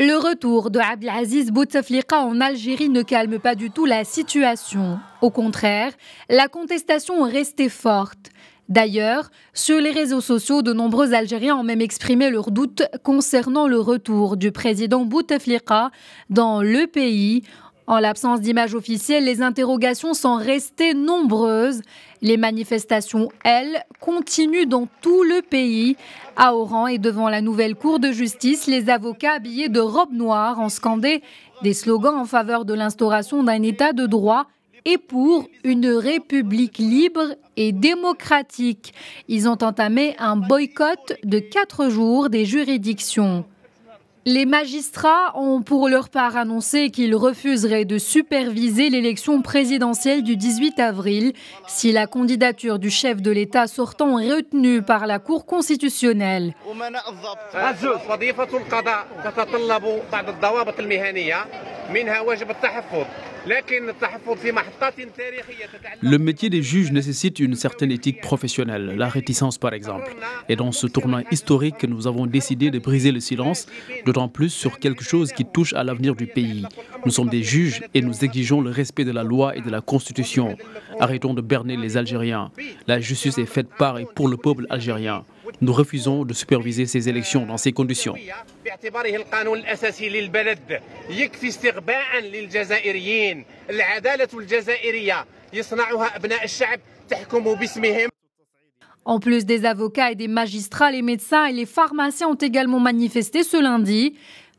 Le retour de Abdelaziz Bouteflika en Algérie ne calme pas du tout la situation. Au contraire, la contestation est restée forte. D'ailleurs, sur les réseaux sociaux, de nombreux Algériens ont même exprimé leurs doutes concernant le retour du président Bouteflika dans le pays. En l'absence d'images officielles, les interrogations sont restées nombreuses. Les manifestations, elles, continuent dans tout le pays. À Oran et devant la nouvelle cour de justice, les avocats habillés de robes noires ont scandé des slogans en faveur de l'instauration d'un état de droit et pour une république libre et démocratique. Ils ont entamé un boycott de 4 jours des juridictions. Les magistrats ont pour leur part annoncé qu'ils refuseraient de superviser l'élection présidentielle du 18 avril si la candidature du chef de l'État sortant est retenue par la Cour constitutionnelle. Le métier des juges nécessite une certaine éthique professionnelle, la réticence par exemple. Et dans ce tournant historique, nous avons décidé de briser le silence, d'autant plus sur quelque chose qui touche à l'avenir du pays. Nous sommes des juges et nous exigeons le respect de la loi et de la Constitution. Arrêtons de berner les Algériens. La justice est faite par et pour le peuple algérien. Nous refusons de superviser ces élections dans ces conditions. En plus des avocats et des magistrats, les médecins et les pharmaciens ont également manifesté ce lundi.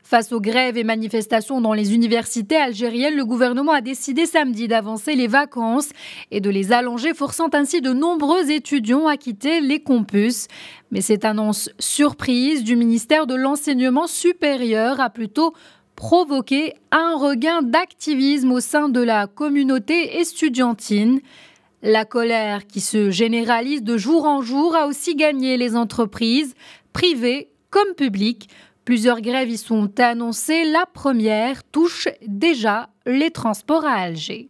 Face aux grèves et manifestations dans les universités algériennes, le gouvernement a décidé samedi d'avancer les vacances et de les allonger, forçant ainsi de nombreux étudiants à quitter les campus. Mais cette annonce surprise du ministère de l'Enseignement supérieur a plutôt provoqué un regain d'activisme au sein de la communauté estudiantine. La colère qui se généralise de jour en jour a aussi gagné les entreprises, privées comme publiques. Plusieurs grèves y sont annoncées. La première touche déjà les transports à Alger.